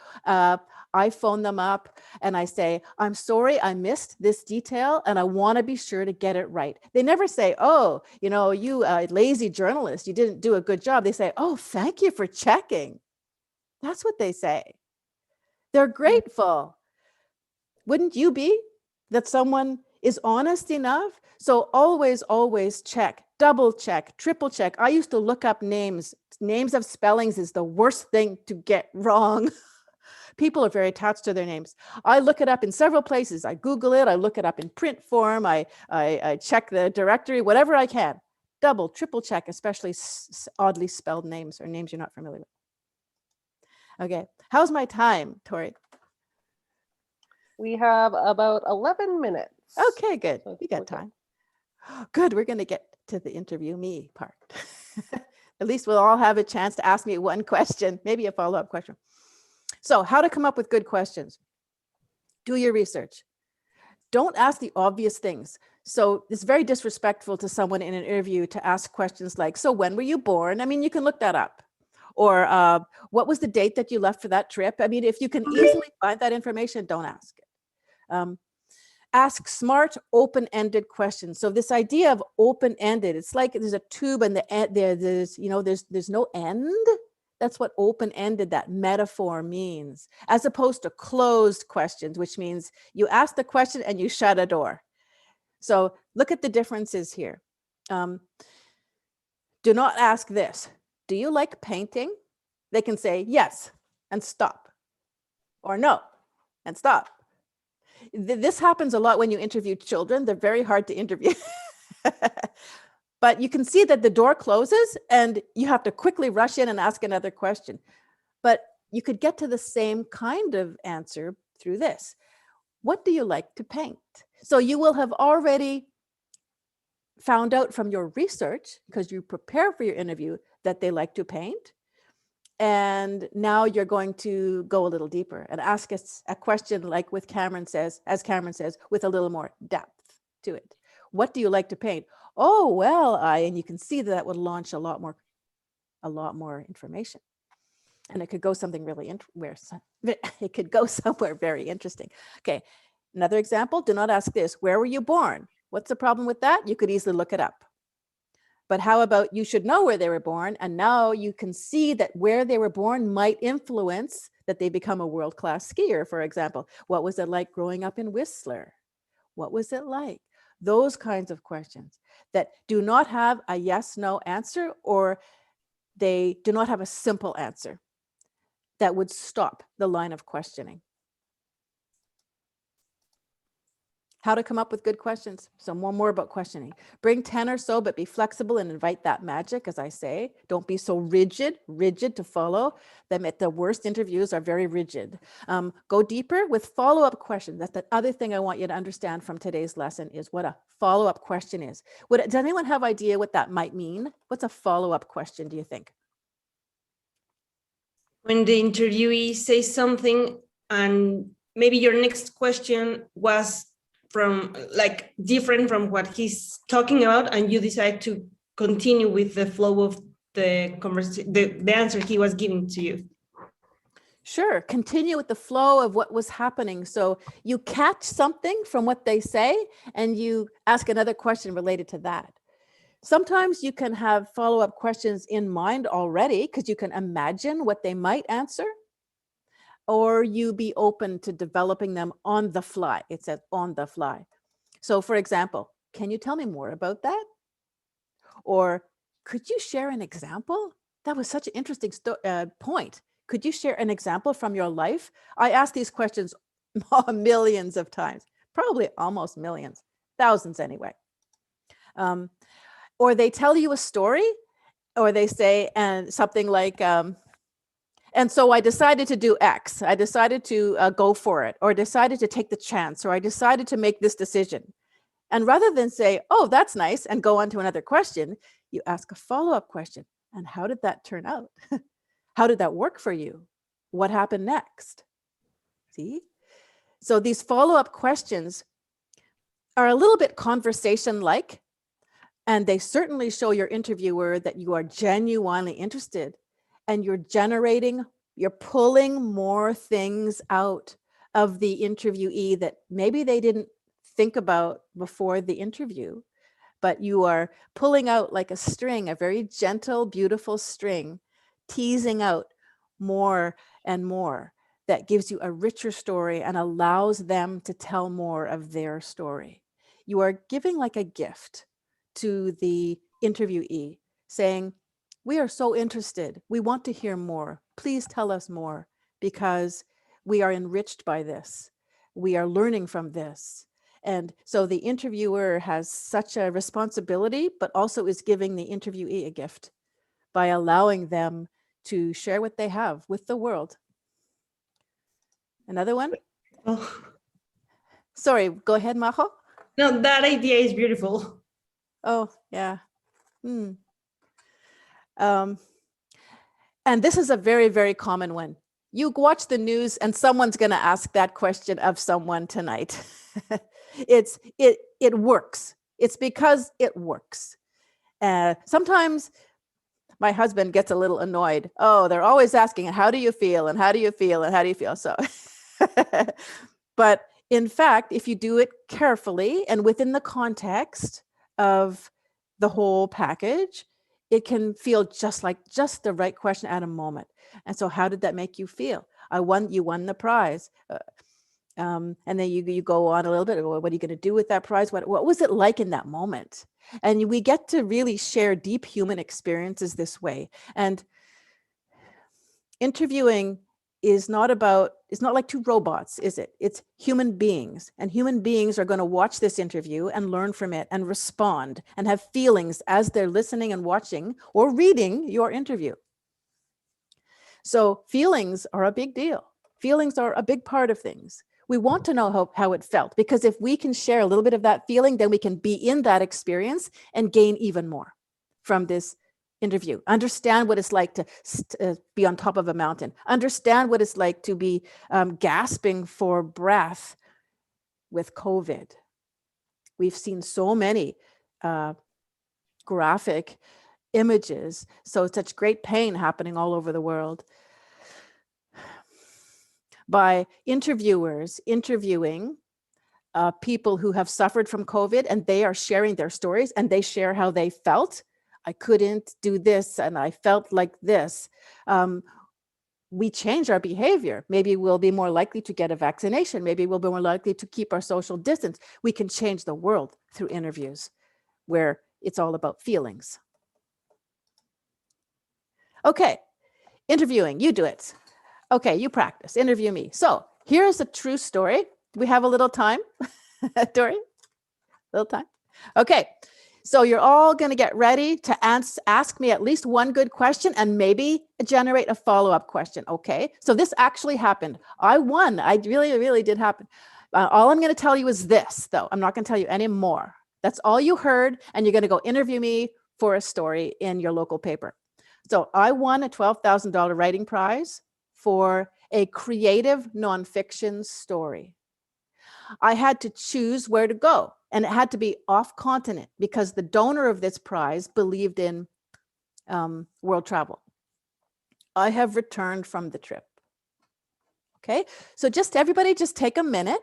I phone them up and I say, I'm sorry, I missed this detail and I want to be sure to get it right. They never say, oh, you lazy journalist, you didn't do a good job. They say, oh, thank you for checking. That's what they say. They're grateful. Wouldn't you be, that someone is honest enough? So always, always check, double check, triple check. I used to look up names. Names of spellings is the worst thing to get wrong. People are very attached to their names. I look it up in several places. I Google it. I look it up in print form. I check the directory, whatever I can. Double, triple check, especially oddly spelled names or names you're not familiar with. Okay, how's my time, Tori? We have about 11 minutes. Okay, good. We got time. Good, we're going to get to the interview me part. At least we'll all have a chance to ask me one question, maybe a follow-up question. So how to come up with good questions. Do your research. Don't ask the obvious things. So it's very disrespectful to someone in an interview to ask questions like, so when were you born? I mean, you can look that up. Or what was the date that you left for that trip? I mean, if you can easily find that information, don't ask it. Ask smart, open-ended questions. So this idea of open-ended, it's like there's a tube and there's no end. That's what open-ended, that metaphor means, as opposed to closed questions, which means you ask the question and you shut a door. So look at the differences here. Do not ask this. Do you like painting? They can say yes and stop, or no and stop. This happens a lot when you interview children. They're very hard to interview. But you can see that the door closes and you have to quickly rush in and ask another question. But you could get to the same kind of answer through this. What do you like to paint? So you will have already found out from your research, because you prepare for your interview, that they like to paint. And now you're going to go a little deeper and ask us a question like as Cameron says, with a little more depth to it. What do you like to paint? Oh, well, and you can see that would launch a lot more information. And it could go something really it could go somewhere very interesting. Okay, another example, do not ask this, where were you born? What's the problem with that? You could easily look it up. But how about you should know where they were born, and now you can see that where they were born might influence that they become a world-class skier, for example. What was it like growing up in Whistler? What was it like? Those kinds of questions that do not have a yes/no answer, or they do not have a simple answer that would stop the line of questioning. How to come up with good questions. So more about questioning. Bring 10 or so, but be flexible and invite that magic, as I say. Don't be so rigid to follow them. At the worst, interviews are very rigid. Go deeper with follow-up questions. That's the other thing I want you to understand from today's lesson is what a follow-up question is. Does anyone have idea what that might mean? What's a follow-up question, do you think? When the interviewee says something and maybe your next question was different from what he's talking about, and you decide to continue with the flow of the conversation, the answer he was giving to you. Sure, continue with the flow of what was happening. So you catch something from what they say and you ask another question related to that. Sometimes you can have follow-up questions in mind already because you can imagine what they might answer, or you be open to developing them on the fly. It says on the fly. So for example, can you tell me more about that? Or could you share an example? That was such an interesting point. Could you share an example from your life? I ask these questions millions of times, probably almost millions, thousands anyway. Or they tell you a story, or they say something like, and so I decided to do X. I decided to go for it, or decided to take the chance, or I decided to make this decision. And rather than say, oh, that's nice, and go on to another question, you ask a follow-up question. And how did that turn out? How did that work for you? What happened next? See? So these follow-up questions are a little bit conversation-like, and they certainly show your interviewer that you are genuinely interested, and you're pulling more things out of the interviewee that maybe they didn't think about before the interview, but you are pulling out like a string, a very gentle, beautiful string, teasing out more and more. That gives you a richer story and allows them to tell more of their story. You are giving like a gift to the interviewee, saying, we are so interested. We want to hear more. Please tell us more, because we are enriched by this. We are learning from this. And so the interviewer has such a responsibility, but also is giving the interviewee a gift by allowing them to share what they have with the world. Another one? Oh. Sorry, go ahead, Majo. No, that idea is beautiful. Oh, yeah. And this is a very, very common one. You watch the news and someone's going to ask that question of someone tonight. It works. It's because it works. Sometimes my husband gets a little annoyed. Oh, they're always asking, how do you feel? And how do you feel? And how do you feel? So, but in fact, if you do it carefully and within the context of the whole package, it can feel just like just the right question at a moment. And so how did that make you feel? You won the prize. And then you go on a little bit. What are you going to do with that prize? What was it like in that moment? And we get to really share deep human experiences this way. And interviewing is not like two robots, is it? It's human beings, and human beings are going to watch this interview and learn from it and respond and have feelings as they're listening and watching or reading your interview. So feelings are a big deal. Feelings are a big part of things. We want to know how it felt, because if we can share a little bit of that feeling, then we can be in that experience and gain even more from this interview. Understand what it's like to be on top of a mountain. Understand what it's like to be gasping for breath with COVID. We've seen so many graphic images, so such great pain happening all over the world. By interviewers interviewing people who have suffered from COVID, and they are sharing their stories and they share how they felt. I couldn't do this and I felt like this. We change our behavior. Maybe we'll be more likely to get a vaccination. Maybe we'll be more likely to keep our social distance. We can change the world through interviews where it's all about feelings. Okay, interviewing, you do it. Okay, you practice, interview me. So here's a true story. We have a little time, Dory? Little time? Okay, so you're all gonna get ready to ask me at least one good question and maybe generate a follow-up question, okay? So this actually happened. I won, I really did happen. All I'm gonna tell you is this, though. I'm not gonna tell you any more. That's all you heard, and you're gonna go interview me for a story in your local paper. So I won a $12,000 writing prize for a creative nonfiction story. I had to choose where to go, and it had to be off continent because the donor of this prize believed in world travel. I have returned from the trip. Okay, so everybody just take a minute,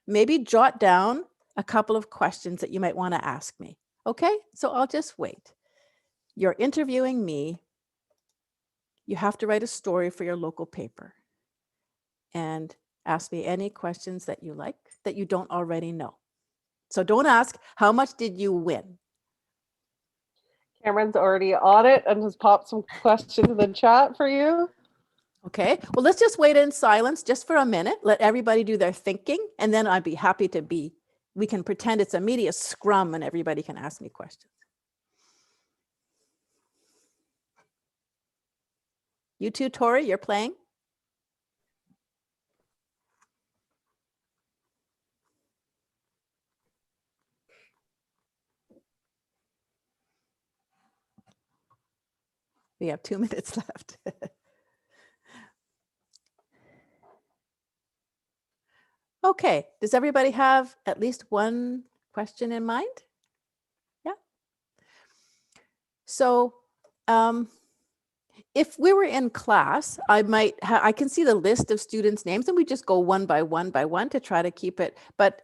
maybe jot down a couple of questions that you might want to ask me. Okay, so I'll just wait. You're interviewing me. You have to write a story for your local paper. And ask me any questions that you like that you don't already know. So don't ask, how much did you win? Cameron's already on it and has popped some questions in the chat for you. Okay, well, let's just wait in silence just for a minute. Let everybody do their thinking, and then I'd be happy to we can pretend it's a media scrum and everybody can ask me questions. You too, Tori, you're playing? We have 2 minutes left. Okay, does everybody have at least one question in mind? Yeah. So if we were in class, I can see the list of students' names and we just go one by one to try to keep it, but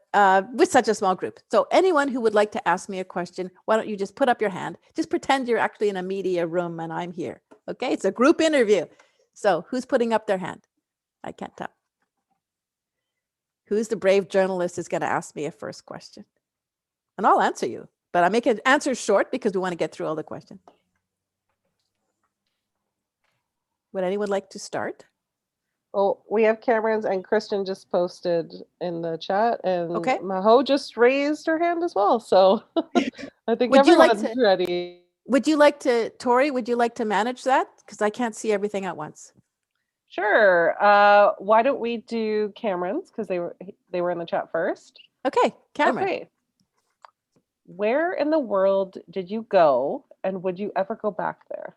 with such a small group. So anyone who would like to ask me a question, why don't you just put up your hand? Just pretend you're actually in a media room and I'm here. Okay, it's a group interview. So who's putting up their hand? I can't tell. Who's the brave journalist who's going to ask me a first question? And I'll answer you, but I make an answer short because we want to get through all the questions. Would anyone like to start? Well, we have Cameron's, and Kristen just posted in the chat, and Okay. Maho just raised her hand as well. So I think Would you like everyone's ready. Would you like to, Tori, would you like to manage that? Because I can't see everything at once. Sure. Why don't we do Cameron's, because they were in the chat first. Okay, Cameron. Okay. Where in the world did you go, and would you ever go back there?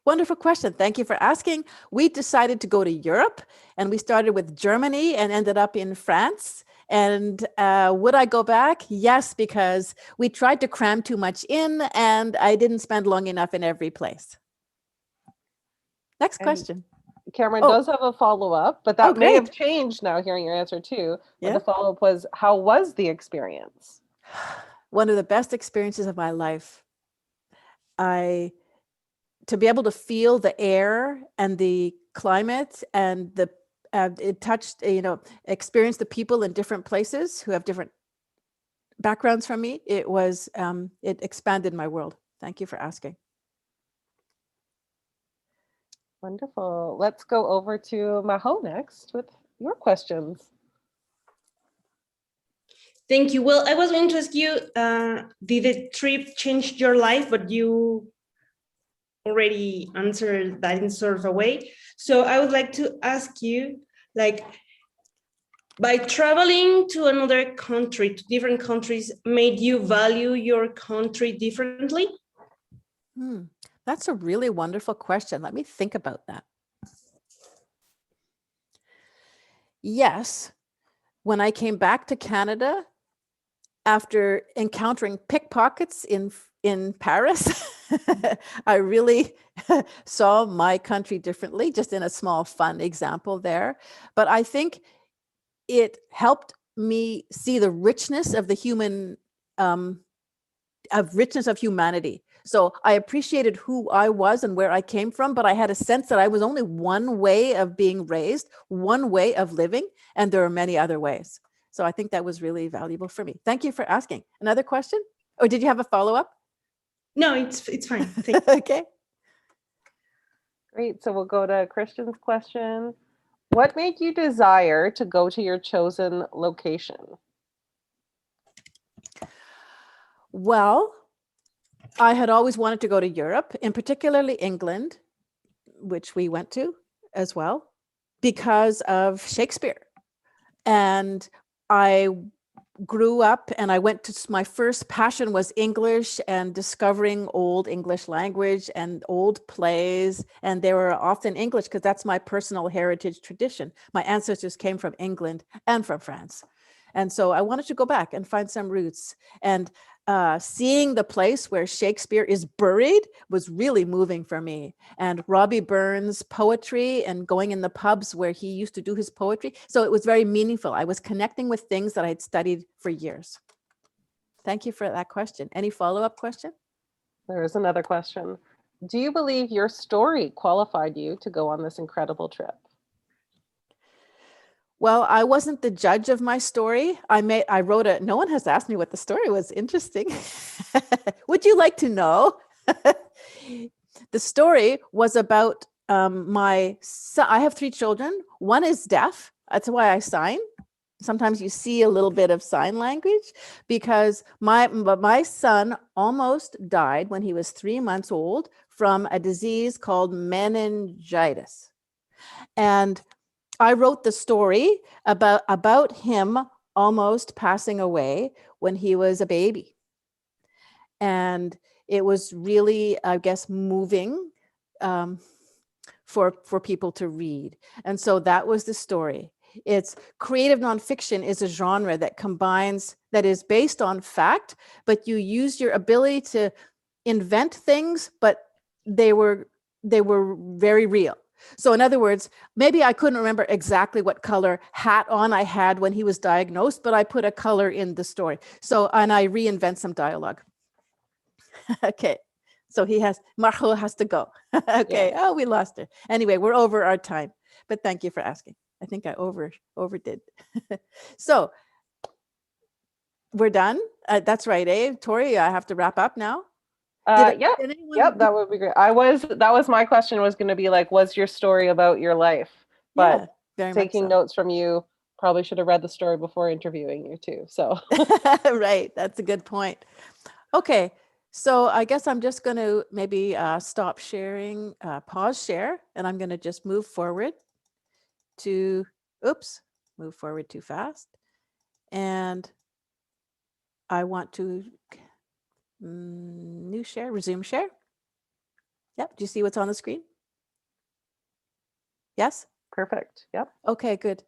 Wonderful question. Thank you for asking. We decided to go to Europe, and we started with Germany and ended up in France. And would I go back? Yes, because we tried to cram too much in, and I didn't spend long enough in every place. Next And question. Cameron Oh. does have a follow-up, but that may great. have changed now hearing your answer too. But Yeah. the follow-up was, how was the experience? One of the best experiences of my life. To be able to feel the air and the climate and it touched, experience the people in different places who have different backgrounds from me. It was, it expanded my world. Thank you for asking. Wonderful. Let's go over to Maho next with your questions. Thank you. Well, I was going to ask you, did the trip change your life? But you already answered that in sort of a way. So I would like to ask you, like, by traveling to another country, to different countries, made you value your country differently? That's a really wonderful question. Let me think about that. Yes. When I came back to Canada, after encountering pickpockets in Paris, I really saw my country differently, just in a small fun example there. But I think it helped me see the richness of the human, richness of humanity. So I appreciated who I was and where I came from, but I had a sense that I was only one way of being raised, one way of living, and there are many other ways. So I think that was really valuable for me. Thank you for asking. Another question? Or did you have a follow-up? No, it's fine. Thank you. Okay. Great. So we'll go to Christian's question. What made you desire to go to your chosen location? Well, I had always wanted to go to Europe, and particularly England, which we went to as well, because of Shakespeare. And I grew up and I went to, my first passion was English and discovering old English language and old plays. And they were often English because that's my personal heritage tradition. My ancestors came from England and from France. And so I wanted to go back and find some roots. And seeing the place where Shakespeare is buried was really moving for me. And Robbie Burns' poetry and going in the pubs where he used to do his poetry. So it was very meaningful. I was connecting with things that I had studied for years. Thank you for that question. Any follow-up question? There is another question. Do you believe your story qualified you to go on this incredible trip? Well, I wasn't the judge of my story. I wrote it. No one has asked me what the story was. Interesting. Would you like to know? The story was about my son. I have 3 children. One is deaf. That's why I sign. Sometimes you see a little bit of sign language because my son almost died when he was 3 months old from a disease called meningitis. And I wrote the story about him almost passing away when he was a baby. And it was really, I guess, moving for people to read. And so that was the story. It's creative nonfiction is a genre that combines, that is based on fact, but you use your ability to invent things, but they were very real. So in other words, maybe I couldn't remember exactly what color hat on I had when he was diagnosed, but I put a color in the story. So, and I reinvent some dialogue. Okay. So Marjo has to go. Okay. Yeah. Oh, we lost her. Anyway, we're over our time, but thank you for asking. I think I overdid. So we're done. That's right, eh? Tori, I have to wrap up now. Yep, that would be great. That was my question, was going to be like, was your story about your life? But yeah, very taking much so. notes from you, probably should have read the story before interviewing you too. So right, that's a good point. Okay, so I guess I'm just going to maybe stop sharing, pause share, and I'm going to just move forward to, move forward too fast. And I want to new share, resume share. Yep. Do you see what's on the screen? Yes? Perfect. Yep. Okay, good.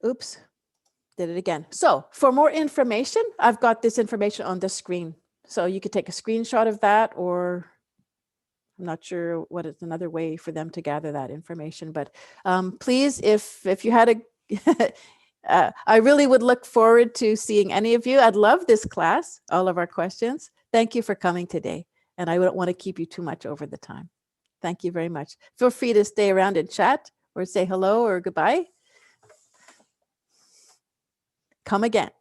Oops, did it again. So for more information, I've got this information on the screen. So you could take a screenshot of that, or I'm not sure what is another way for them to gather that information, but please, if you had a, I really would look forward to seeing any of you. I'd love this class, all of our questions. Thank you for coming today. And I don't want to keep you too much over the time. Thank you very much. Feel free to stay around and chat or say hello or goodbye. Come again.